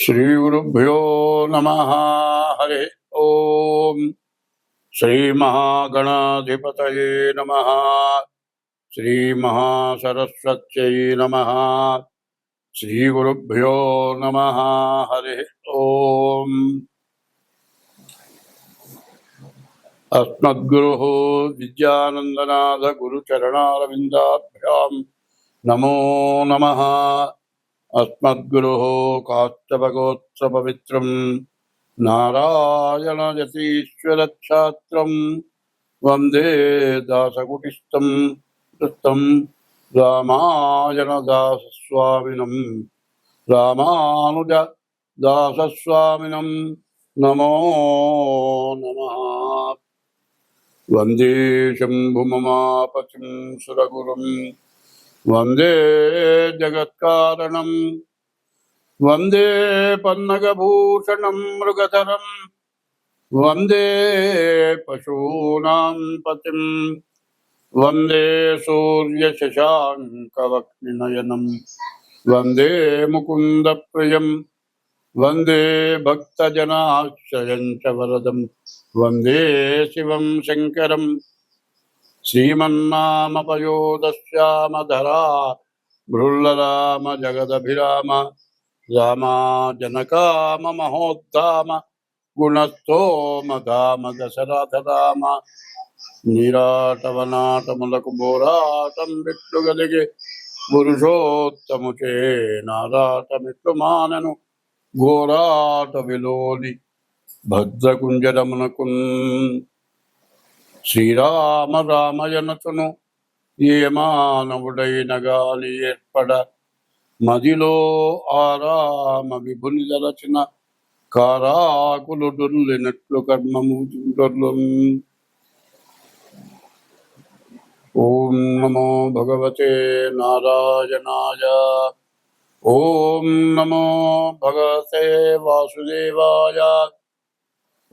श्रीगुरुभ्यो नमः। हरि ओम। श्रीमहागणाधिपतये नमः। श्रीमहासरस्वत्यै नमः। श्रीगुरुभ्यो नमः। हरि ओम। अस्मद्गुरुः विद्यानन्दनाथ गुरुचरणारविन्दाभ्यां नमो नमः। अस्मद्गुरुः काष्ठभगोत्सपवित्रं नारायणयतीश्वरच्छात्रं वन्दे दासकुटिस्थं कृतं रामायणदासस्वामिनं रामानुजदासस्वामिनं नमो नमः। वन्दे शम्भुममापतिं सुरगुरुं वन्दे जगत्कारणं वन्दे पन्नगभूषणं मृगधरं वन्दे पशूनां पतिं वन्दे सूर्यशशाङ्कवक्निनयनं वन्दे मुकुन्दप्रियं वन्दे भक्तजनाश्रयं च वरदं वन्दे शिवं शङ्करं श्रीमन्नामपयोदश्यामधरा भृल्लराम जगदभिराम रामा जनकाम महोद्धाम गुणस्थोम धाम दशरथ राम निराटवनाटमुలకు బోరాటం బిట్లుగలిగే పురుషోత్తముచే నారాటమిట్లు మానను ఘోరాట విలోలి భద్రకుంజరమునకున్ శ్రీరామ రామయనతును ఏ మానవుడైన గాలి ఏర్పడ మదిలో ఆరామ విభుని దలచిన కారాకులు దొర్లినట్లు కర్మము దొర్లున్. ఓం నమో భగవతే నారాయణాయ. ఓం నమో భగవతే వాసుదేవాయ.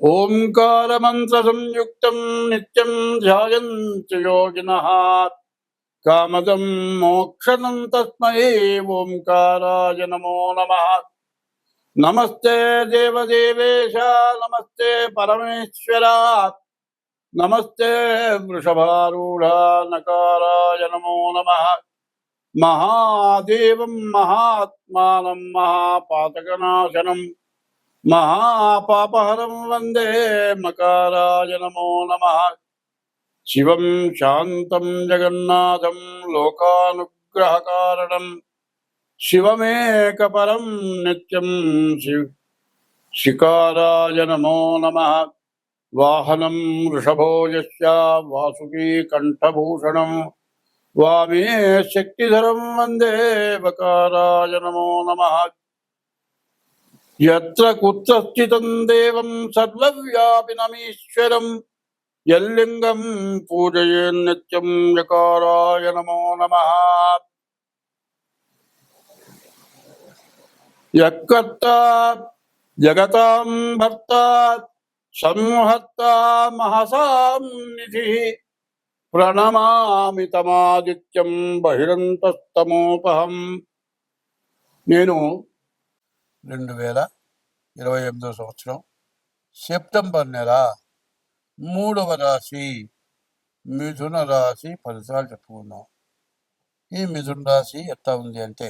ఓంకార మంత్ర సంయుక్తం నిత్యం ధ్యాయంతి యోగినః కామదం మోక్షదం తస్మై ఓంకారాయ నమో నమః. నమస్తే దేవదేవేశ నమస్తే పరమేశ్వర నమస్తే వృషభారూఢ నకారాయ నమో నమః. మహాదేవం మహాత్మానం మహాపాతకనాశనం మహాపాపహరం వందే మకారాయ నమో నమః. శివం శాంతం జగన్నాథం లోకానుగ్రహకారణం శివమేకపరం నిత్యం శికారాయ నమో నమః. వాహనం వృషభో యస్య వాసుకీ కంఠభూషణం వామే శక్తిధరం వందే వకారాయ నమో నమః. యత్ర కుత్ర స్థితం దేవం సర్వవ్యాపినమీశ్వరం యల్లింగం పూజయేన్ నిత్యం యకారాయ నమో నమః. యక్కర్త జగతాం భర్త సంహర్త మహసాం నిధిః ప్రణమామి తమాదిత్యం బహిరంతస్తమోపహం. నేను 2028 సంవత్సరం సెప్టెంబర్ నెల 3వ రాశి మిథున రాశి ఫలితాలు చెప్పుకున్నాం. ఈ మిథున రాశి ఎట్లా ఉంది అంటే,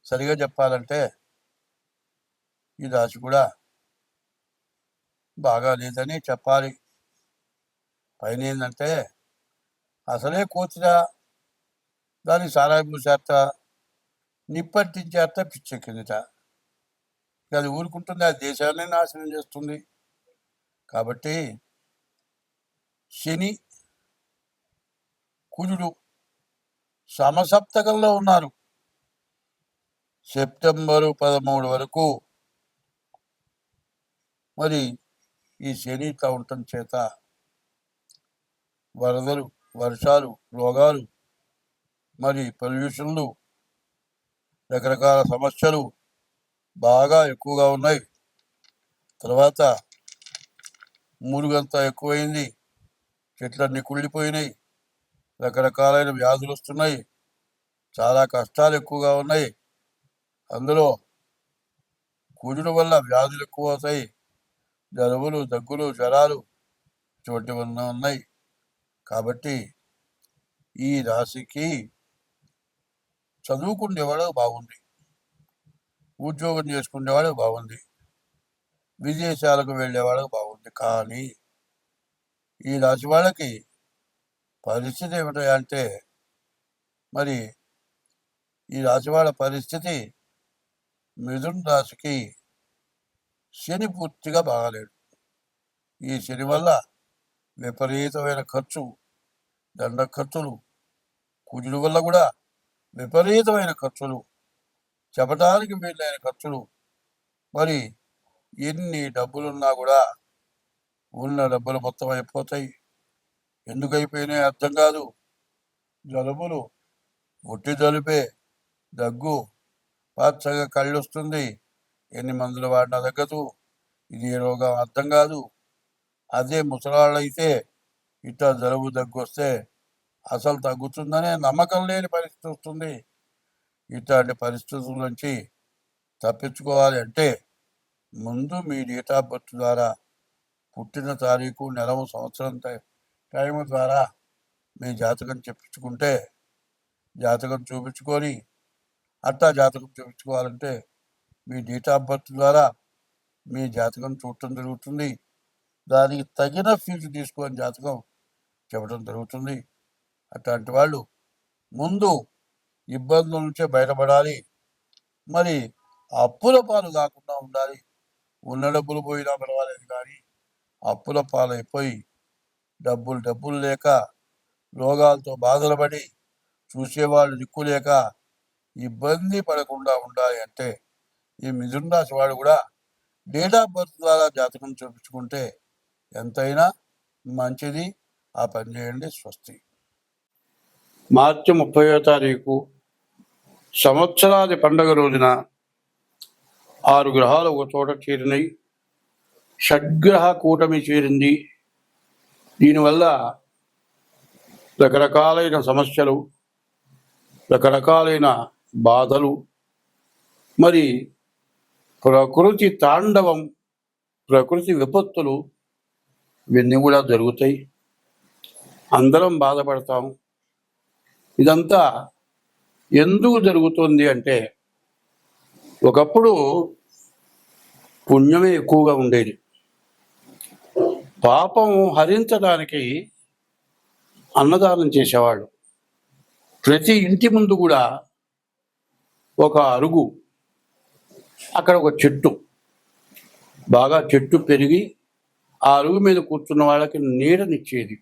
సరిగా చెప్పాలంటే ఈ రాశి కూడా బాగా లేదని చెప్పాలి. పైన ఏంటంటే అసలే కోతిరా, దానికి సారాయి పూసేత, నిప్పట్టించేత, పిచ్చెక్కిందిట. అది ఊరుకుంటుంది, అది దేశాన్ని నాశనం చేస్తుంది. కాబట్టి శని కుజుడు సమసప్తకంలో ఉన్నారు. సెప్టెంబరు 13 వరకు మరి ఈ శని ఇట్లా ఉండటం చేత వరదలు, వర్షాలు, రోగాలు, మరి పొల్యూషన్లు, రకరకాల సమస్యలు బాగా ఎక్కువగా ఉన్నాయి. తర్వాత మురుగంతా ఎక్కువైంది, చెట్లన్నీ కుళ్ళిపోయినాయి, రకరకాలైన వ్యాధులు వస్తున్నాయి, చాలా కష్టాలు ఎక్కువగా ఉన్నాయి. అందులో కుజుడు వల్ల వ్యాధులు ఎక్కువ అవుతాయి. జలుబులు, దగ్గులు, జ్వరాలు ఇటువంటివన్నీ ఉన్నాయి. కాబట్టి ఈ రాశికి చదువుకునేవాడు బాగుంది, ఉద్యోగం చేసుకునేవాడు బాగుంది, విదేశాలకు వెళ్ళేవాళ్ళకి బాగుంది. కానీ ఈ రాశి వాళ్ళకి పరిస్థితి ఏమిటంటే, మరి ఈ రాశి వాళ్ళ పరిస్థితి మిథున రాశికి శని పూర్తిగా బాగాలేడు. ఈ శని వల్ల విపరీతమైన ఖర్చు, దండ ఖర్చులు, కుజుడు వల్ల కూడా విపరీతమైన ఖర్చులు, చెప్పడానికి వీలైన ఖర్చులు. మరి ఎన్ని డబ్బులున్నా కూడా ఉన్న డబ్బులు మొత్తం అయిపోతాయి. ఎందుకు అయిపోయినాయి అర్థం కాదు. జలుబులు, ఒట్టి జలుబే, దగ్గు, పచ్చగా కళ్ళు వస్తుంది, ఎన్ని మందులు వాడినా తగ్గదు. ఇది ఏ రోగం అర్థం కాదు. అదే ముసలాళ్ళు అయితే ఇట్లా జలుబు దగ్గు వస్తే అసలు తగ్గుతుందనే నమ్మకం లేని పరిస్థితి వస్తుంది. ఇట్లాంటి పరిస్థితుల నుంచి తప్పించుకోవాలి అంటే ముందు మీ డేట్ ఆఫ్ బర్త్ ద్వారా, పుట్టిన తారీఖు, నెలవు, సంవత్సరం టైం ద్వారా మీ జాతకం చెప్పించుకుంటే, జాతకం చూపించుకొని అట్టా జాతకం చూపించుకోవాలంటే మీ డేట్ ఆఫ్ బర్త్ ద్వారా మీ జాతకం చూడటం జరుగుతుంది. దానికి తగిన ఫీజు తీసుకొని జాతకం చెప్పడం జరుగుతుంది. అట్లాంటి వాళ్ళు ముందు ఇబ్బందుల నుంచే బయటపడాలి. మరి అప్పుల పాలు కాకుండా ఉండాలి. ఉన్న డబ్బులు పోయినా పర్వాలేదు, కానీ అప్పుల పాలైపోయి డబ్బులు లేక రోగాలతో బాధలు పడి చూసేవాళ్ళు దిక్కు లేక ఇబ్బంది పడకుండా ఉండాలి అంటే ఈ మిథున రాశి వాడు కూడా డేట్ ఆఫ్ బర్త్ ద్వారా జాతకం చూపించుకుంటే ఎంతైనా మంచిది. ఆ పని చేయండి. స్వస్తి. మార్చి 30వ తారీఖు సంవత్సరాది పండుగ రోజున 6 గ్రహాలు ఒక చోట చేరినాయి. షడ్గ్రహ కూటమి చేరింది. దీనివల్ల రకరకాలైన సమస్యలు, రకరకాలైన బాధలు, మరి ప్రకృతి తాండవం, ప్రకృతి విపత్తులు ఇవన్నీ కూడా జరుగుతాయి. అందరం బాధపడతాం. ఇదంతా ఎందుకు జరుగుతుంది అంటే, ఒకప్పుడు పుణ్యమే ఎక్కువగా ఉండేది. పాపం హరించడానికి అన్నదానం చేసేవాళ్ళు. ప్రతి ఇంటి ముందు కూడా ఒక అరుగు, అక్కడ ఒక చెట్టు, బాగా చెట్టు పెరిగి ఆ అరుగు మీద కూర్చున్న వాళ్ళకి నీడనిచ్చేది.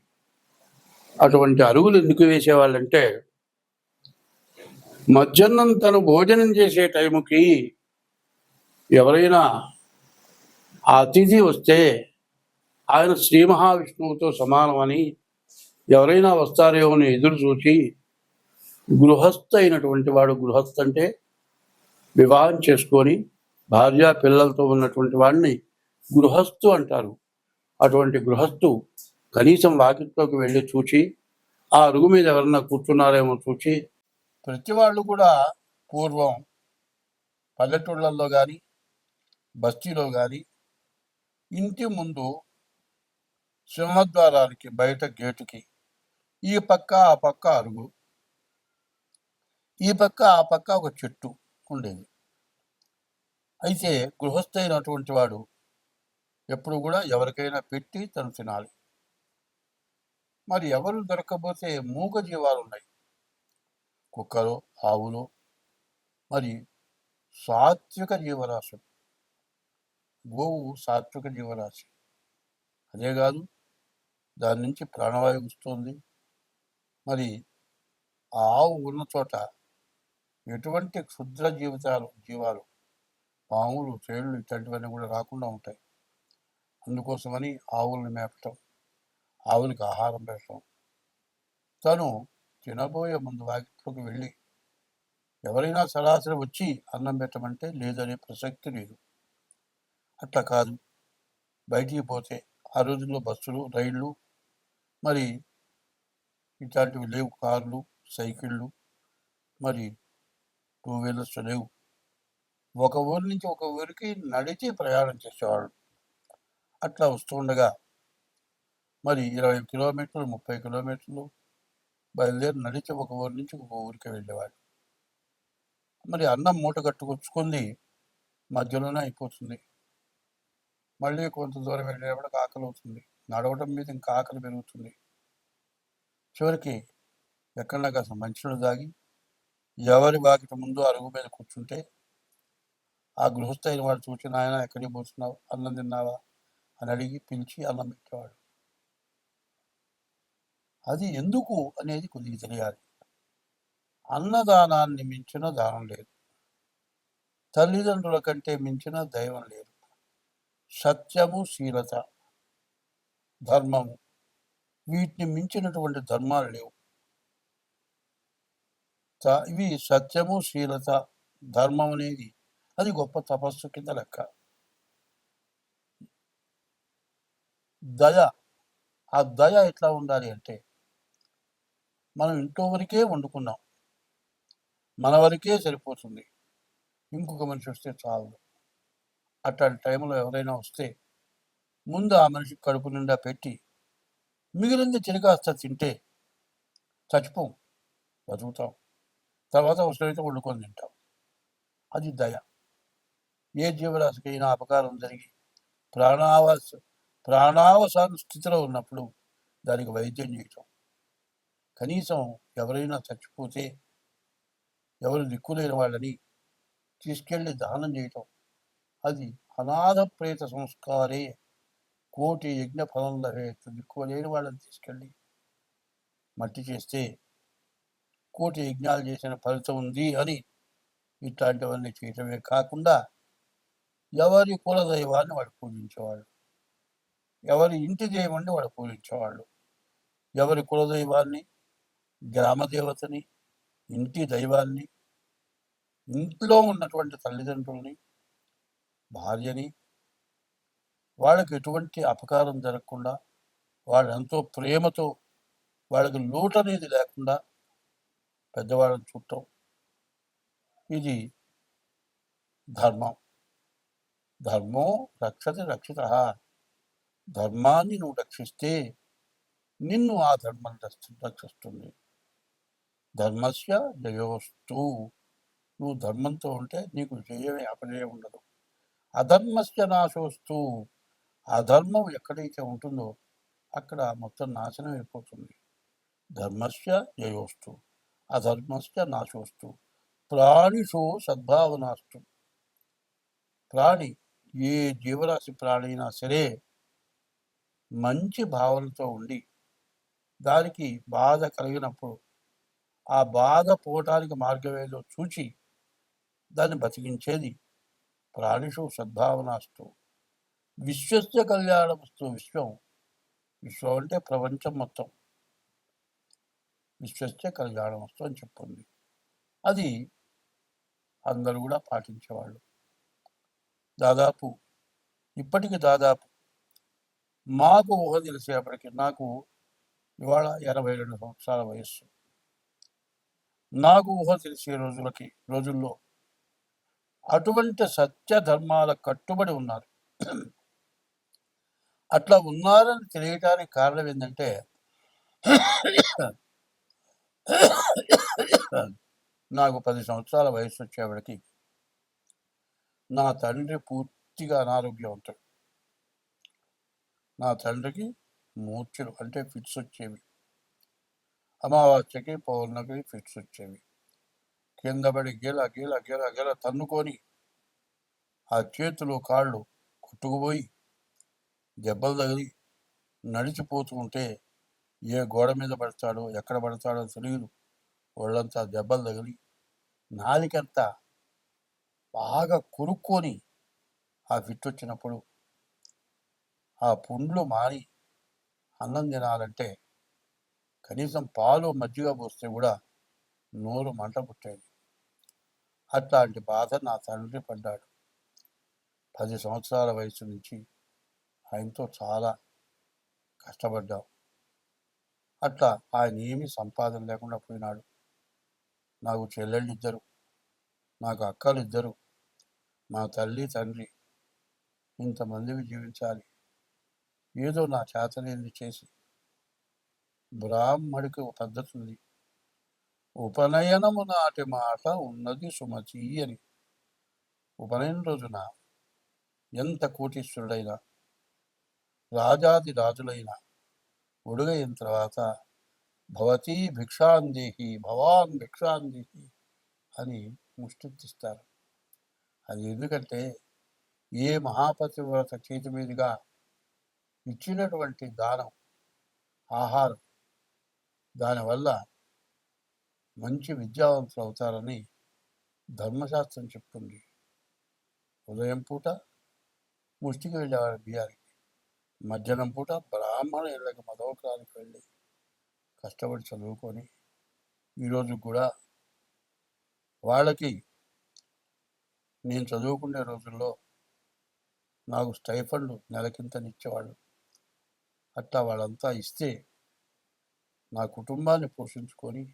అటువంటి అరుగులు ఎందుకు వేసేవాళ్ళంటే, మధ్యాహ్నం తను భోజనం చేసే టైంకి ఎవరైనా అతిథి వస్తే ఆయన శ్రీ మహావిష్ణువుతో సమానమని, ఎవరైనా వస్తారేమో అని ఎదురు చూసి గృహస్థ అయినటువంటి వాడు, గృహస్థ అంటే వివాహం చేసుకొని భార్య పిల్లలతో ఉన్నటువంటి వాడిని గృహస్థు అంటారు. అటువంటి గృహస్థు కనీసం వాకిట్లోకి వెళ్ళి చూచి ఆ అరుగు మీద ఎవరన్నా కూర్చున్నారేమో చూచి, ప్రతి వాళ్ళు కూడా పూర్వం పల్లెటూళ్ళల్లో కానీ బస్తీలో కానీ ఇంటి ముందు సింహద్వారానికి బయట గేటుకి ఈ పక్క ఆ పక్క అరుగు, ఈ పక్క ఆ పక్క ఒక చెట్టు ఉండేది. అయితే గృహస్థైనటువంటి వాడు ఎప్పుడు కూడా ఎవరికైనా పెట్టి తను తినాలి. మరి ఎవరు దొరకకపోతే మూగ జీవాలు ఉన్నాయి, కుక్కలు, ఆవులు, మరి సాత్విక జీవరాశి. గోవు సాత్విక జీవరాశి. అదే కాదు, దాని నుంచి ప్రాణవాయువు వస్తుంది. మరి ఆ ఆవు ఉన్న చోట ఎటువంటి క్షుద్ర జీవాలు, పాములు, తేళ్లు ఇట్లాంటివన్నీ కూడా రాకుండా ఉంటాయి. అందుకోసమని ఆవుల్ని మేపటం, ఆవులకి ఆహారం పెట్టడం, తను తినబోయే ముందు వాకిట్లోకి వెళ్ళి ఎవరైనా సరాసరి వచ్చి అన్నం పెట్టమంటే లేదనే ప్రసక్తి లేదు. అట్లా కాదు, బయటికి పోతే ఆ రోజుల్లో బస్సులు, రైళ్ళు, మరి ఇట్లాంటివి లేవు, కార్లు, సైకిళ్ళు, మరి 2 వీలర్స్ లేవు. ఒక ఊరి నుంచి ఒక ఊరికి నడిచి ప్రయాణం చేసేవాళ్ళు. అట్లా వస్తూ ఉండగా మరి 20 కిలోమీటర్లు, 30 కిలోమీటర్లు బయలుదేరి నడిచి ఒక ఊరి నుంచి ఒక ఊరికి వెళ్ళేవాడు. మరి అన్నం మూట కట్టుకొచ్చుకుంది మధ్యలోనే అయిపోతుంది. మళ్ళీ కొంత దూరం వెళ్ళేటప్పటికి ఆకలి అవుతుంది. నడవడం మీద ఇంకా ఆకలి పెరుగుతుంది. చివరికి ఎక్కడన్నా కాస్త మంచినీళ్ళు తాగి ఎవరి వాకిట ముందు అరుగు మీద కూర్చుంటే ఆ గృహస్థ అయిన వాడు చూసి, నాయన ఎక్కడికి పోతున్నావు, అన్నం తిన్నావా అని అడిగి పిలిచి అన్నం పెట్టేవాడు. అది ఎందుకు అనేది కొద్దిగా తెలియాలి. అన్నదానాన్ని మించిన దానం లేదు. తల్లిదండ్రుల కంటే మించిన దైవం లేదు. సత్యము, శీలత, ధర్మము, వీటిని మించినటువంటి ధర్మాలు లేవు. ఇవి సత్యము, శీలత, ధర్మం అనేది అది గొప్ప తపస్సు కింద లెక్క. దయ, ఆ దయ ఎట్లా ఉండాలి అంటే, మనం ఇంట్లో వరకే వండుకున్నాం, మన వరకే సరిపోతుంది, ఇంకొక మనిషి వస్తే చాలు. అట్లాంటి టైంలో ఎవరైనా వస్తే ముందు ఆ మనిషికి కడుపు నిండా పెట్టి మిగిలింది చిరకాస్త తింటే చచ్చిపోం, బతుకుతాం. తర్వాత అవసరమైతే వండుకొని తింటాం. అది దయ. ఏ జీవరాశికైనా అపకారం జరిగి ప్రాణావసాన స్థితిలో ఉన్నప్పుడు దానికి వైద్యం చేయటం, కనీసం ఎవరైనా చచ్చిపోతే ఎవరు దిక్కులేని వాళ్ళని తీసుకెళ్ళి దానం చేయటం, అది అనాథ ప్రేత సంస్కారే కోటి యజ్ఞ ఫలం లభేత్. దిక్కులేని వాళ్ళని తీసుకెళ్ళి మట్టి చేస్తే కోటి యజ్ఞాలు చేసిన ఫలితం ఉంది అని ఇట్లాంటివన్నీ చేయటమే కాకుండా ఎవరి కులదైవాన్ని వాడు పూజించేవాళ్ళు, ఎవరి ఇంటి దైవాన్ని వాడు పూజించేవాళ్ళు. ఎవరి కులదైవాన్ని, గ్రామదేవతని, ఇంటి దైవాన్ని, ఇంట్లో ఉన్నటువంటి తల్లిదండ్రుల్ని, భార్యని, వాళ్ళకి ఎటువంటి అపకారం జరగకుండా, వాళ్ళు ఎంతో ప్రేమతో, వాళ్ళకి లోటు అనేది లేకుండా పెద్దవాళ్ళని చూడటం, ఇది ధర్మం. ధర్మో రక్షతి రక్షిత. ధర్మాన్ని నువ్వు రక్షిస్తే నిన్ను ఆ ధర్మం రక్షిస్తుంది. ధర్మస్య జయోస్తు. నువ్వు ధర్మంతో ఉంటే నీకు జయమే, అపజయం ఉండదు. అధర్మస్య నాశోస్తు. అధర్మం ఎక్కడైతే ఉంటుందో అక్కడ మొత్తం నాశనం అయిపోతుంది. ధర్మస్య జయోస్తు, అధర్మస్య నాశోస్తు. ప్రాణిషు సద్భావనాస్తు. ప్రాణి, ఏ జీవరాశి ప్రాణి అయినా సరే మంచి భావనతో ఉండి దానికి బాధ కలిగినప్పుడు ఆ బాధ పోవటానికి మార్గం ఏదో చూచి దాన్ని బతికించేది ప్రాణిషు సద్భావనాస్తు. విశ్వస్య కళ్యాణమస్తు. విశ్వం అంటే ప్రపంచం మొత్తం. విశ్వస్య కళ్యాణమస్తు అని చెప్పింది. అది అందరూ కూడా పాటించేవాళ్ళు. ఇప్పటికి దాదాపు మాకు ఊహ తెలిసేపటికి, నాకు ఇవాళ 82 సంవత్సరాల వయస్సు. నాకు ఊహ తెలిసే రోజుల్లో అటువంటి సత్య ధర్మాల కట్టుబడి ఉన్నారు. అట్లా ఉన్నారని తెలియటానికి కారణం ఏంటంటే, నాకు 10 సంవత్సరాల వయసు వచ్చేవాడికి నా తండ్రి పూర్తిగా అనారోగ్యవంతుడు. నా తండ్రికి మూర్ఛలు అంటే ఫిట్స్ వచ్చేవి. అమావాస్యకి, పౌర్ణమికి ఫిట్స్ వచ్చేవి. కింద పడి గెల తన్నుకొని ఆ చేతులు కాళ్ళు కొట్టుకుపోయి దెబ్బలు తగిలి నడిచిపోతూ ఉంటే ఏ గోడ మీద పడతాడో ఎక్కడ పడతాడో తెలియదు. ఒళ్ళంతా దెబ్బలు తగిలి నాలికంతా బాగా కొరుక్కొని ఆ ఫిట్ వచ్చినప్పుడు ఆ పుండ్లు మాని అన్నం తినాలంటే కనీసం పాలు మజ్జిగ పోస్తే కూడా నోరు మంట పుట్టేది. అట్లాంటి బాధ నా తండ్రి పడ్డాడు. 10 సంవత్సరాల వయసు నుంచి ఆయనతో చాలా కష్టపడ్డాం. అట్లా ఆయన ఏమీ సంపాదన లేకుండా పోయినాడు. నాకు చెల్లెళ్ళు 2, నాకు అక్కలు 2. మా తల్లి తండ్రి ఇంతమందికి జీవించాలి, ఏదో నా చేతనేది చేసి, బ్రాహ్మడికి ఒక పద్ధతి ఉంది, ఉపనయనము నాటి మాట ఉన్నది సుమతి అని. ఉపనయన రోజున ఎంత కోటీశ్వరుడైనా, రాజాది రాజులైన ఒడుగైన తర్వాత భవతీ భిక్షాందేహి, భవాన్ భిక్షాందేహి అని ముష్టిస్తారు. అది ఎందుకంటే ఏ మహాపతివ్రత చేతి మీదుగా ఇచ్చినటువంటి దానం, ఆహారం, దానివల్ల మంచి విద్యావంతులు అవుతారని ధర్మశాస్త్రం చెప్తుంది. ఉదయం పూట ముష్టికి వెళ్ళేవారు బియ్యానికి, మధ్యాహ్నం పూట బ్రాహ్మణ ఇళ్ళకి మదవకానికి వెళ్ళి కష్టపడి చదువుకొని ఈరోజు కూడా వాళ్ళకి నేను చదువుకునే రోజుల్లో నాకు స్టైఫండ్ నెలకింతనిచ్చేవాళ్ళు. అట్లా వాళ్ళంతా ఇస్తే నా కుటుంబాన్ని పోషించుకొని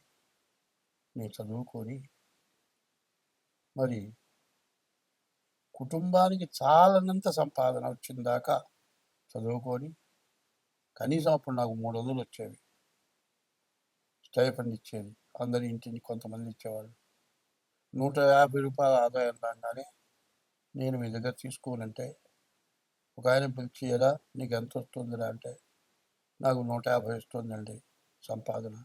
నేను చదువుకొని మరి కుటుంబానికి చాలనంత సంపాదన వచ్చిందాకా చదువుకొని కనీసం అప్పుడు నాకు 300 వచ్చేవి, స్టైఫండ్ ఇచ్చేది. అందరి ఇంటిని కొంతమంది ఇచ్చేవాళ్ళు. 150 రూపాయల ఆదాయం రాగానే నేను మీ దగ్గర తీసుకోనంటే ఒక ఆయన పిలిచి, ఎలా నీకు ఎంత వస్తుందిరా అంటే, నాకు 150 వస్తుందండి సంపాదన.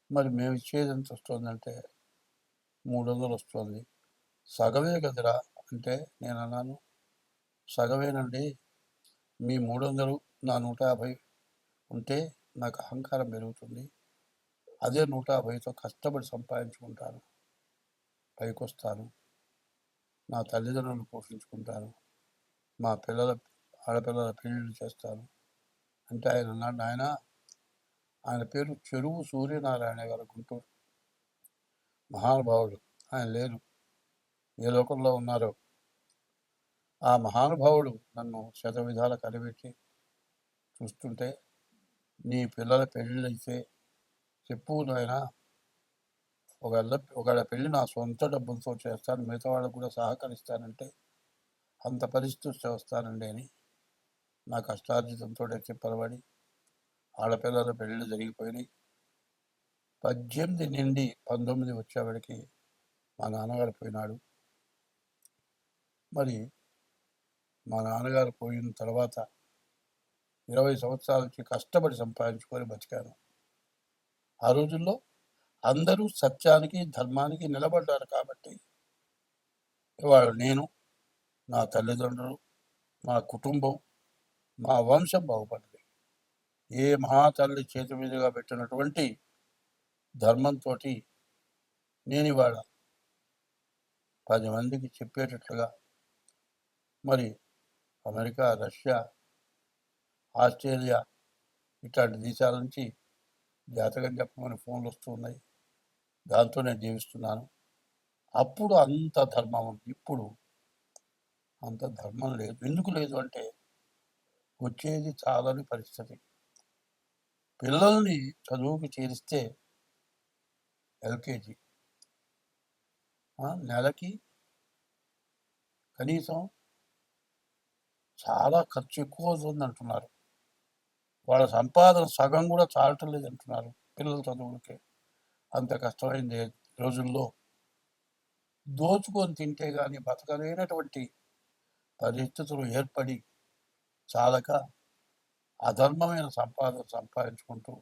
మరి మేము ఇచ్చేది ఎంత వస్తుందంటే 300 వస్తుంది. సగమే కదరా అంటే నేను అన్నాను, సగమేనండి, మీ 300 నా 150 ఉంటే నాకు అహంకారం పెరుగుతుంది. అదే 150తో కష్టపడి సంపాదించుకుంటాను, పైకి వస్తాను, నా తల్లిదండ్రులను పోషించుకుంటాను, మా ఆడపిల్లల పెళ్ళిళ్ళు చేస్తాను అంటే ఆయన అన్నాడు, ఆయన పేరు చెరువు సూర్యనారాయణ గారు, గుంటూరు మహానుభావుడు. ఆయన లేరు, ఏ లోకంలో ఉన్నారో. ఆ మహానుభావుడు నన్ను శతవిధాల కనిపెట్టి చూస్తుంటే, నీ పిల్లల పెళ్ళిళ్ళైతే చెప్పు నాయనా, ఒకళ్ళ పెళ్ళి నా సొంత డబ్బులతో చేస్తాను, మిగతా వాళ్ళకు కూడా సహకరిస్తానంటే అంత పరిస్థితి వస్తానండి అని నా కష్టార్జితంతో చెప్పలబడి ఆడపిల్లల పెళ్ళిళ్ళు జరిగిపోయినాయి. 18 నుండి 19 వచ్చేవాడికి మా నాన్నగారు పోయినాడు. మరి మా నాన్నగారు పోయిన తర్వాత 20 సంవత్సరాల నుంచి కష్టపడి సంపాదించుకొని బతికాను. ఆ రోజుల్లో అందరూ సత్యానికి, ధర్మానికి నిలబడ్డారు కాబట్టి ఇవాళ నేను, నా తల్లిదండ్రులు, మా కుటుంబం, మా వంశం బాగుపడింది. ఏ మహాతల్లి చేతి మీదుగా పెట్టినటువంటి ధర్మంతో నేను ఇవాళ 10 మందికి చెప్పేటట్లుగా, మరి అమెరికా, రష్యా, ఆస్ట్రేలియా ఇట్లాంటి దేశాల నుంచి జాతకం చెప్పమని ఫోన్లు వస్తూ ఉన్నాయి. దాంతో నేను జీవిస్తున్నాను. అప్పుడు అంత ధర్మం ఉంది, ఇప్పుడు అంత ధర్మం లేదు. ఎందుకు లేదు అంటే వచ్చేది చాలని పరిస్థితి. పిల్లల్ని చదువుకు చేరిస్తే ఎల్కేజీ నెలకి కనీసం చాలా ఖర్చు ఎక్కువ అవుతుంది అంటున్నారు. వాళ్ళ సంపాదన సగం కూడా చాలటం లేదు అంటున్నారు పిల్లల చదువులకే. అంత కష్టమైంది రోజుల్లో దోచుకొని తింటే కానీ బతకలేనటువంటి పరిస్థితులు ఏర్పడి చాలక అధర్మమైన సంపాదన సంపాదించుకుంటూ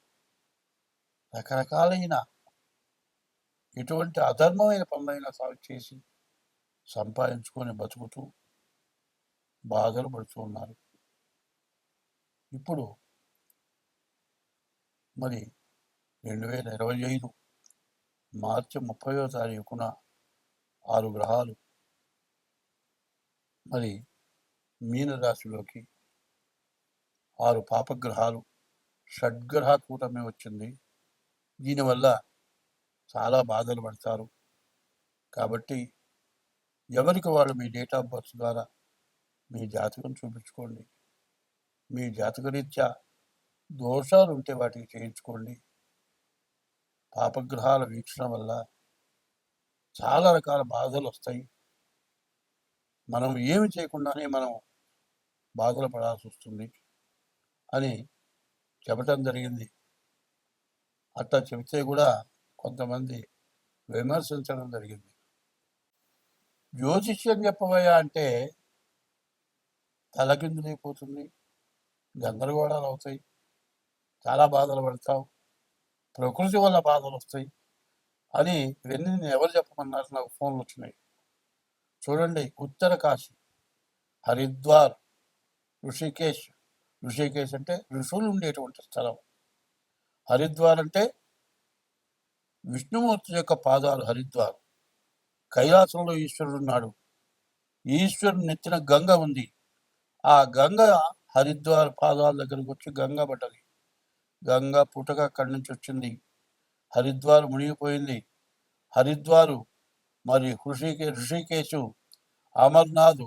రకరకాలైన ఎటువంటి అధర్మమైన పనులైనా చేసి సంపాదించుకొని బతుకుతూ బాధలు పడుతూ ఉన్నారు. ఇప్పుడు మరి 2025 మార్చి 30వ తారీఖున 6 గ్రహాలు మరి మీనరాశిలోకి, 6 పాపగ్రహాలు, షడ్గ్రహ కూటమి వచ్చింది. దీనివల్ల చాలా బాధలు పడతారు. కాబట్టి ఎవరికి వాళ్ళు మీ డేట్ ఆఫ్ బర్త్ ద్వారా మీ జాతకం చూపించుకోండి. మీ జాతకరీత్యా దోషాలు ఉంటే వాటికి చేయించుకోండి. పాపగ్రహాల వీక్షణ వల్ల చాలా రకాల బాధలు వస్తాయి. మనం ఏమి చేయకుండానే మనం బాధలు పడాల్సి వస్తుంది అని చెప్పటం జరిగింది. అట్లా చెబితే కూడా కొంతమంది విమర్శించడం జరిగింది. జ్యోతిష్యం చెప్పబోయా అంటే తలకిందులైపోతుంది, గందరగోళాలు అవుతాయి, చాలా బాధలు పడతావు, ప్రకృతి వల్ల బాధలు వస్తాయి అని ఇవన్నీ ఎవరు చెప్పమన్నారు? నాకు ఫోన్లు వచ్చినాయి. చూడండి, ఉత్తర కాశీ, హరిద్వార్, ఋషికేశ్. ఋషికేశ్ అంటే ఋషులు ఉండేటువంటి స్థలం. హరిద్వార్ అంటే విష్ణుమూర్తి యొక్క పాదాలు. హరిద్వార్ కైలాసంలో ఈశ్వరుడు ఉన్నాడు. ఈశ్వరుడు నెత్తిన గంగ ఉంది. ఆ గంగ హరిద్వార్ పాదాల దగ్గరకు వచ్చి గంగ పడ్డది. గంగ పుటక అక్కడి నుంచి వచ్చింది. హరిద్వార్ మునిగిపోయింది. హరిద్వారు మరి ఋషికేశు, అమర్నాథ్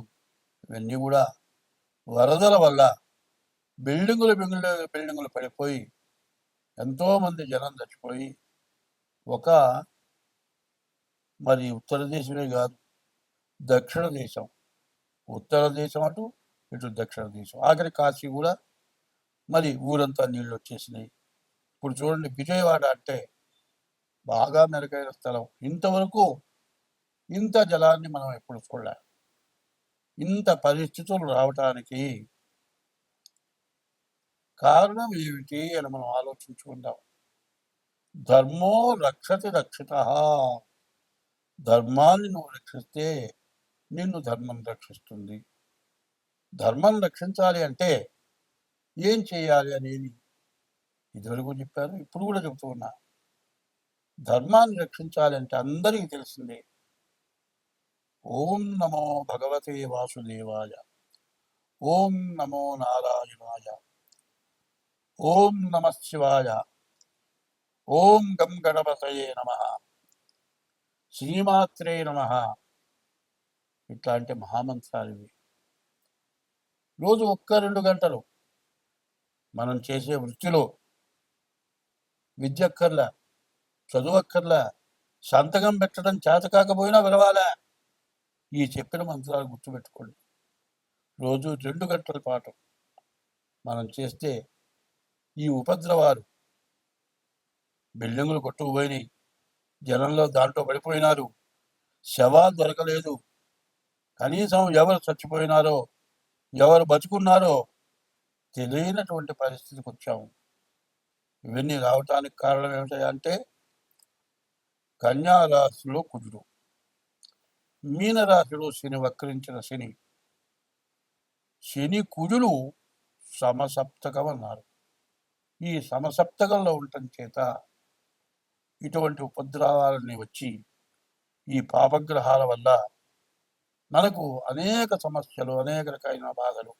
ఇవన్నీ కూడా వరదల వల్ల బిల్డింగులు పడిపోయి ఎంతోమంది జనం చచ్చిపోయి, ఒక మరి ఉత్తర దేశమే కాదు, దక్షిణ దేశం, ఉత్తర దేశం అటు ఇటు దక్షిణ దేశం, ఆఖరి కాశీ కూడా మరి ఊరంతా నీళ్ళు వచ్చేసినాయి. ఇప్పుడు చూడండి, విజయవాడ అంటే బాగా మెరుగైన స్థలం. ఇంతవరకు ఇంత జలాన్ని మనం ఎప్పుడు చూడలే. ఇంత పరిస్థితులు రావటానికి కారణం ఏమిటి అని మనం ఆలోచించుకుందాం. ధర్మో రక్షతి రక్షిత. ధర్మాన్ని నువ్వు రక్షిస్తే నిన్ను ధర్మం రక్షిస్తుంది. ధర్మం రక్షించాలి అంటే ఏం చేయాలి అనేది ఇదివరకు చెప్పారు, ఇప్పుడు కూడా చెబుతూ ఉన్నా. ధర్మాన్ని రక్షించాలి అంటే అందరికీ తెలిసిందే. ఓం నమో భగవతే వాసుదేవాయ, ఓం నమో నారాయణాయ, ఓం నమ శివాయ, ఓం గం గణపతయే నమ, శ్రీమాత్రే నమ. ఇట్లాంటి మహామంత్రాలు ఇవి. రోజు 1-2 గంటలు మనం చేసే వృత్తిలో విద్యక్కర్లా, చదువక్కర్లా, సంతకం పెట్టడం చేత కాకపోయినా విలవాలా, ఈ చెప్పిన మంత్రాలు గుర్తుపెట్టుకోండి. రోజు 2 గంటల పాటు మనం చేస్తే ఈ ఉపద్రవాలు, బిల్డింగులు కొట్టుకుపోయినాయి, జనంలో దాంట్లో పడిపోయినారు, శవాలు దొరకలేదు, కనీసం ఎవరు చచ్చిపోయినారో ఎవరు బతుకున్నారో తెలియనటువంటి పరిస్థితికి వచ్చాము. ఇవన్నీ రావటానికి కారణం ఏమిటంటే కన్యారాశిలో కుజుడు, మీనరాశిలో శని, వక్రించిన శని. శని కుజులు సమసప్తకం అన్నారు. ఈ సమసప్తకంలో ఉండటం చేత ఇటువంటి ఉపద్రవాలని వచ్చి ఈ పాపగ్రహాల వల్ల మనకు అనేక సమస్యలు, అనేక రకమైన బాధలు.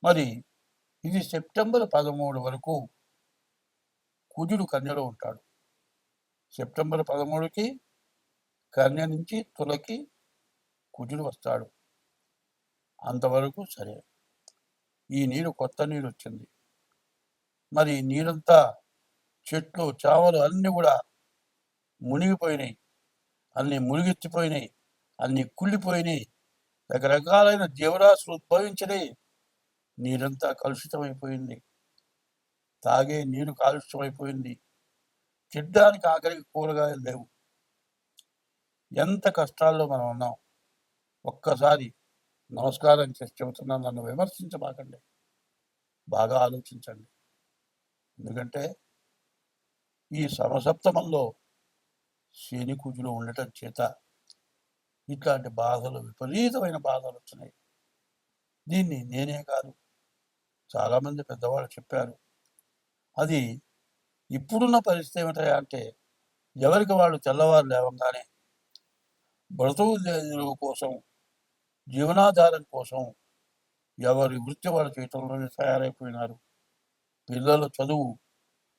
మరి ఇది సెప్టెంబర్ 13 వరకు కుజుడు కన్యలో ఉంటాడు. సెప్టెంబర్ 13కి కన్య నుంచి తులకి కుజుడు వస్తాడు. అంతవరకు సరే. ఈ నీరు కొత్త నీరు వచ్చింది. మరి నీరంతా చెట్లు చావలు అన్నీ కూడా మునిగిపోయినాయి, అన్నీ మునిగెత్తిపోయినాయి, అన్నీ కుళ్ళిపోయినాయి, రకరకాలైన జీవరాశులు ఉద్భవించినాయి. నీరంతా కలుషితమైపోయింది, తాగే నీరు కాలుష్యమైపోయింది, తినడానికి ఆఖరికి కూరగాయలు లేవు. ఎంత కష్టాల్లో మనం ఉన్నాం. ఒక్కసారి నమస్కారం చేసి చెబుతున్నాను, నన్ను విమర్శించబాకండి, బాగా ఆలోచించండి. ఎందుకంటే ఈ సమసప్తమంలో శని కుజులు ఉండటం చేత ఇట్లాంటి బాధలు, విపరీతమైన బాధలు వచ్చినాయి. దీన్ని నేనే కాదు, చాలామంది పెద్దవాళ్ళు చెప్పారు. అది ఇప్పుడున్న పరిస్థితి ఏమిటంటే ఎవరికి వాళ్ళు తెల్లవారు లేవగానే బ్రతుకు కోసం, జీవనాధారం కోసం ఎవరి వృత్తి వాళ్ళ చేతుల్లోనే తయారైపోయినారు. పిల్లల చదువు,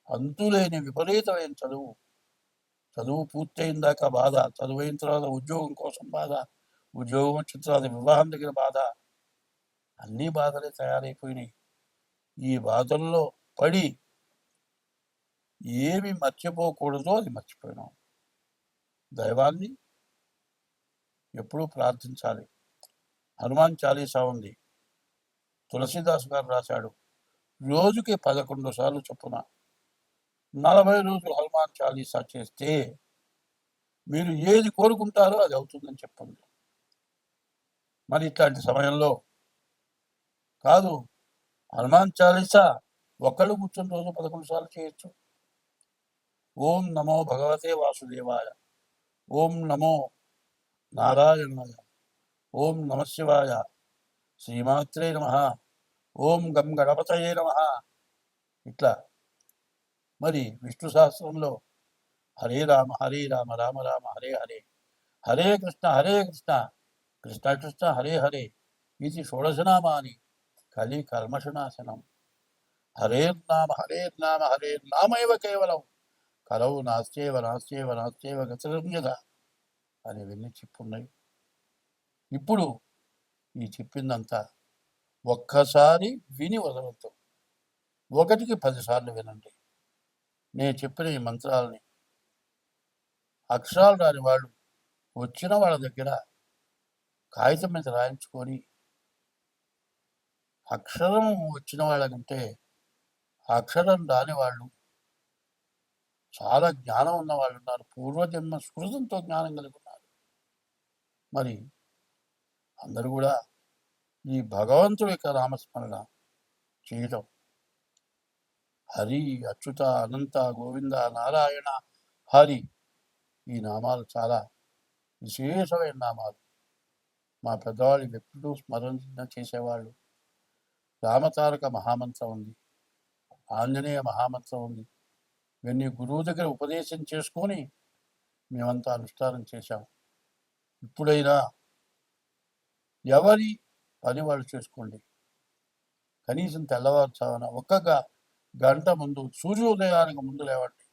అంతులేని విపరీతమైన చదువు పూర్తయిన దాకా బాధ, చదువైన తర్వాత ఉద్యోగం కోసం బాధ, ఉద్యోగం వచ్చిన తర్వాత వివాహం దగ్గర బాధ, అన్నీ బాధలే తయారైపోయినాయి. ఈ బాధల్లో పడి ఏమి మర్చిపోకూడదో అది మర్చిపోయినాం. దైవాన్ని ఎప్పుడూ ప్రార్థించాలి. హనుమాన్ చాలీసా ఉంది, తులసీదాస్ గారు రాశాడు. రోజుకి 11 సార్లు చొప్పున 40 రోజులు హనుమాన్ చాలీసా చేస్తే మీరు ఏది కోరుకుంటారో అది అవుతుందని చెప్పండి. మరి ఇట్లాంటి సమయంలో కాదు, హనుమాన్ చాలీసా ఒక్కళ్ళు కూర్చొని రోజు 11 సార్లు చేయొచ్చు. ఓం నమో భగవతే వాసుదేవాయ, ఓం నమో నారాయణాయ, ఓం నమ శివాయ, శ్రీమాత్రే నమ, ఓం గం గణపతయే నమ. ఇట్లా మరి విష్ణు సహస్రంలో హరే రామ రామ రామ హరే హరే, హరే కృష్ణ కృష్ణ కృష్ణ హరే హరే ఇది షోడశనామాని కలి కల్మషనాశనం. హరేర్నామ హరేర్నామైవ కేవలం కలవు నాస్త్యేవ గతిర్యథ అనేవన్నీ చెప్పున్నాయి. ఇప్పుడు ఈ చెప్పిందంతా ఒక్కసారి విని వదలద్దు, 1కి 10 సార్లు వినండి. నేను చెప్పిన ఈ మంత్రాలని అక్షరాలు రాని వాళ్ళు వచ్చిన వాళ్ళ దగ్గర కాగితం మీద రాయించుకొని, అక్షరం వచ్చిన వాళ్ళకంటే అక్షరం రాని వాళ్ళు చాలా జ్ఞానం ఉన్న వాళ్ళు ఉన్నారు, పూర్వజన్మ స్మృతంతో జ్ఞానం కలిగి ఉన్నారు. మరి అందరూ కూడా ఈ భగవంతుడి యొక్క నామస్మరణ చేయటం, హరి అచ్యుత అనంత గోవింద నారాయణ హరి, ఈ నామాలు చాలా విశేషమైన నామాలు. మా పెద్దవాళ్ళు ఎప్పుడూ స్మరణ చేసేవాళ్ళు. రామతారక మహామంత్రం ఉంది, ఆంజనేయ మహామంత్రం ఉంది. ఇవన్నీ గురువు దగ్గర ఉపదేశం చేసుకొని మేమంతా అనుష్ఠానం చేశాం. ఇప్పుడైనా ఎవరి పని వాళ్ళు చేసుకోండి. కనీసం తెల్లవారుజామున 1 గంట ముందు, సూర్యోదయానికి ముందు లేవండి.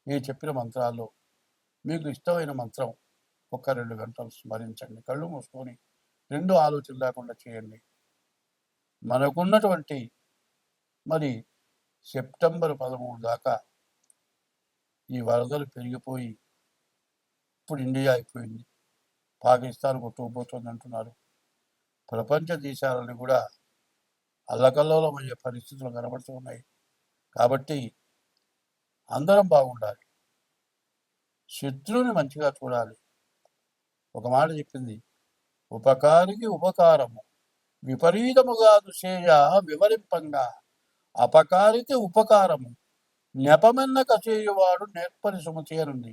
నేను చెప్పిన మంత్రాల్లో మీకు ఇష్టమైన మంత్రం 1-2 గంటలు స్మరించండి. కళ్ళు మూసుకొని 2 ఆలోచనలు లేకుండా చేయండి. మనకున్నటువంటి మరి సెప్టెంబర్ 13 దాకా ఈ వరదలు పెరిగిపోయి ఇప్పుడు ఇండియా అయిపోయింది, పాకిస్తాన్ కొట్టుకుపోతుంది అంటున్నారు. ప్రపంచ దేశాలని కూడా అల్లకల్లోలమయ్యే పరిస్థితులు కనబడుతున్నాయి. కాబట్టి అందరం బాగుండాలి, శత్రువుని మంచిగా చూడాలి. ఒక మాట చెప్పింది, ఉపకారికి ఉపకారము విపరీతముగా దుసేయ వివరింపంగా, అపకారికి ఉపకారము నెపమెన్నక చేయువాడు నేర్పరి సుమతి అనుంది.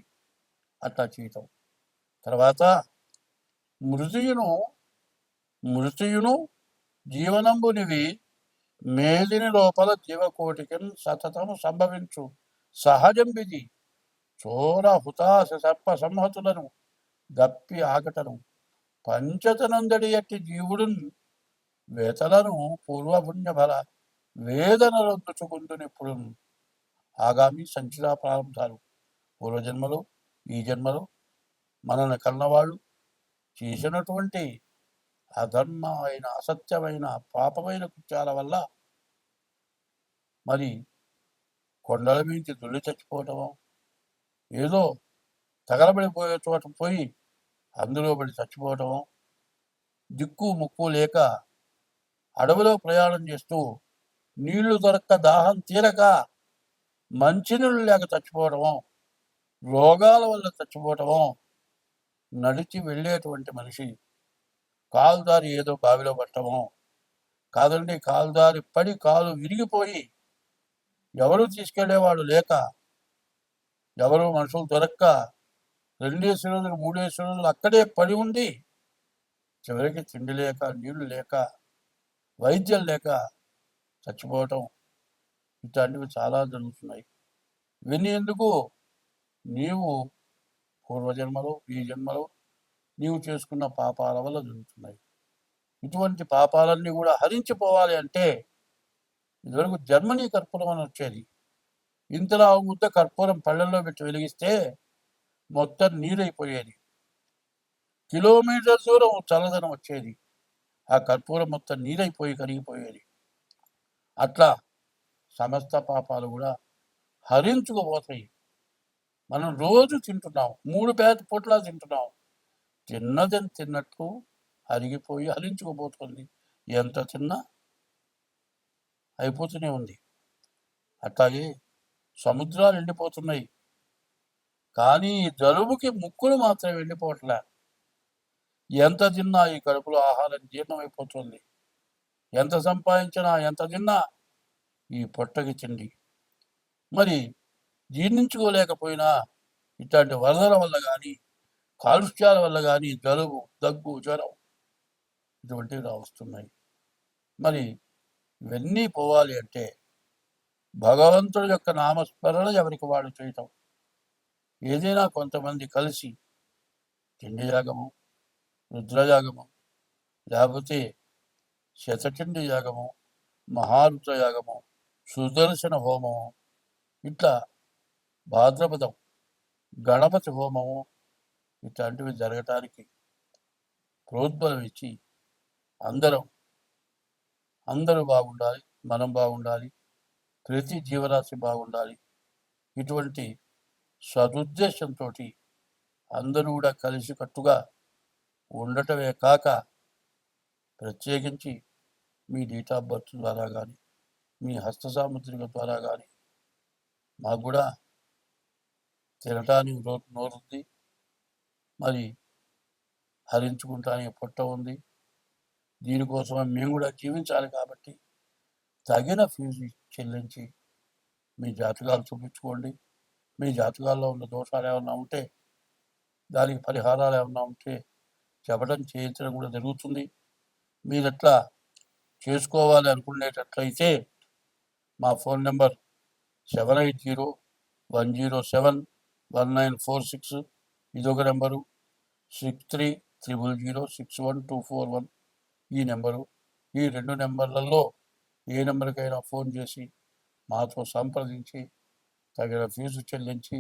అట్లా చేయటం. తర్వాత మృతియును జీవనంబునివి మేదిని లోపల జీవకోటికి సతతము సంభవించు సహజంబిది చోర హుతాశ సర్ప సంహతులను దప్పి ఆగటను పంచతనందడి అట్టి జీవుడున్ వేతలను పూర్వపుణ్య బల వేదనలొద్దుచుకుందునిప్పుడు ఆగామి సంచితా ప్రారంభాలు. పూర్వజన్మలో ఈ జన్మలో మనల్ని కన్నవాళ్ళు చేసినటువంటి అధర్మమైన, అసత్యమైన, పాపమైన కృత్యాల వల్ల మరి కొండల మించి దుల్లి చచ్చిపోవటమో, ఏదో తగలబడిపోయే చోట పోయి అందులో పడి చచ్చిపోవటమో, దిక్కు ముక్కు లేక అడవిలో ప్రయాణం చేస్తూ నీళ్లు దొరక్క దాహం తీరక మంచినీళ్ళు లేక చచ్చిపోవటమో, రోగాల వల్ల చచ్చిపోవటమో, నడిచి వెళ్ళేటువంటి మనిషి కాలుదారి ఏదో బావిలో పట్టమో, కాదండి కాలుదారి పడి కాలు విరిగిపోయి ఎవరు తీసుకెళ్లేవాళ్ళు లేక, ఎవరు మనుషులు దొరక్క 2 రోజులు 3 రోజులు అక్కడే పడి ఉండి చివరికి తిండి లేక, నీళ్లు లేక, వైద్యం లేక చచ్చిపోవటం, ఇట్లాంటివి చాలా జరుగుతున్నాయి. ఇవన్నీ ఎందుకు? నీవు పూర్వజన్మలో ఈ జన్మలో నీవు చేసుకున్న పాపాల వల్ల జరుగుతున్నాయి. ఇటువంటి పాపాలన్నీ కూడా హరించిపోవాలి అంటే ఇదివరకు జర్మనీ కర్పూరం అని వచ్చేది. ఇంతలా ముద్ద కర్పూరం పళ్ళల్లో పెట్టి వెలిగిస్తే మొత్తం నీరైపోయేది. కిలోమీటర్ దూరం చల్లదనం వచ్చేది. ఆ కర్పూరం మొత్తం నీరైపోయి కరిగిపోయేది. అట్లా సమస్త పాపాలు కూడా హరించుకుపోతాయి. మనం రోజు తింటున్నాం, 3 పూట్లా తింటున్నాం. తిన్నదని తిన్నట్టు అరిగిపోయి హరించుకుపోతుంది. ఎంత తిన్నా అయిపోతూనే ఉంది. అట్లాగే సముద్రాలు ఎండిపోతున్నాయి, కానీ ఈ జలుబుకి ముక్కులు మాత్రం ఎండిపోవట్లే. ఎంత తిన్నా ఈ కడుపులో ఆహారం జీర్ణమైపోతుంది. ఎంత సంపాదించినా, ఎంత తిన్నా ఈ పొట్టకి తిండి. మరి జీర్ణించుకోలేకపోయినా ఇట్లాంటి వరదల వల్ల కానీ, కాలుష్యాల వల్ల కానీ జలుబు, దగ్గు, జ్వరం ఇటువంటివి వస్తున్నాయి. మరి ఇవన్నీ పోవాలి అంటే భగవంతుడి యొక్క నామస్మరణ ఎవరికి వాడు చేయటం. ఏదైనా కొంతమంది కలిసి తిండి యాగము, రుద్రయాగము, లేకపోతే శతచండి యాగము, మహారుద్ర యాగము, సుదర్శన హోమము, ఇట్లా భాద్రపదం గణపతి హోమము ఇట్లాంటివి జరగటానికి ప్రోద్బలం ఇచ్చి అందరూ బాగుండాలి, మనం బాగుండాలి, ప్రతి జీవరాశి బాగుండాలి. ఇటువంటి సదుద్దేశంతో అందరూ కూడా కలిసికట్టుగా ఉండటమే కాక, ప్రత్యేకించి మీ డేట్ ఆఫ్ బర్త్ ద్వారా కానీ, మీ హస్త సాముద్రిక ద్వారా కానీ మాకు కూడా తినటానికి నోరుంది, మరి హరించుకుంటానికి పొట్ట ఉంది. దీనికోసం మేము కూడా జీవించాలి కాబట్టి తగిన ఫీజు చెల్లించి మీ జాతకాలు చూపించుకోండి. మీ జాతకాల్లో ఉన్న దోషాలు ఏమన్నా ఉంటే, దానికి పరిహారాలు ఏమన్నా ఉంటే చెప్పడం, చేయించడం కూడా జరుగుతుంది. మీరు ఎట్లా చేసుకోవాలి అనుకునేటట్లయితే మా ఫోన్ నెంబర్ 7801071946 ఇదొక నెంబరు. 6300061241 ఈ నెంబరు. ఈ 2 నెంబర్లలో ఏ నెంబర్కైనా ఫోన్ చేసి మాతో సంప్రదించి తగిన ఫీజు చెల్లించి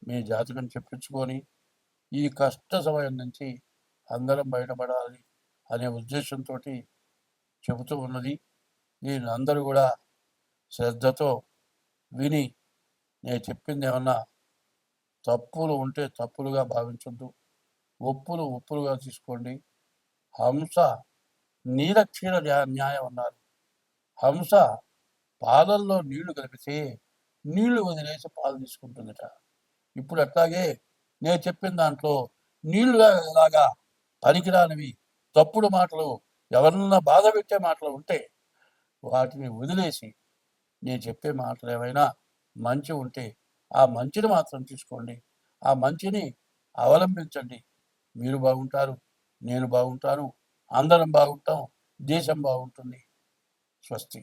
మీ జాతకం చెప్పించుకొని ఈ కష్ట సమయం నుంచి అందరం బయటపడాలి అనే ఉద్దేశంతో చెబుతూ ఉన్నది. దీన్ని అందరూ కూడా శ్రద్ధతో విని, నేను చెప్పింది ఏమన్నా తప్పులు ఉంటే తప్పులుగా భావించొద్దు, ఒప్పులుగా తీసుకోండి. హంస నీలక్షీర న్యాయం అన్నారు. హంస పాలల్లో నీళ్లు కలిపితే నీళ్లు వదిలేసి పాలు తీసుకుంటుందట. ఇప్పుడు అట్లాగే నేను చెప్పిన దాంట్లో నీళ్లు లాగా పనికిరానివి తప్పుడు మాటలు, ఎవరన్నా బాధ పెట్టే మాటలు ఉంటే వాటిని వదిలేసి నేను చెప్పే మాటలు ఏమైనా మంచి ఉంటే ఆ మంచిని మాత్రం తీసుకోండి, ఆ మంచిని అవలంబించండి. మీరు బాగుంటారు, నేను బాగుంటాను, అందరం బాగుంటాం, దేశం బాగుంటుంది. స్వస్తి.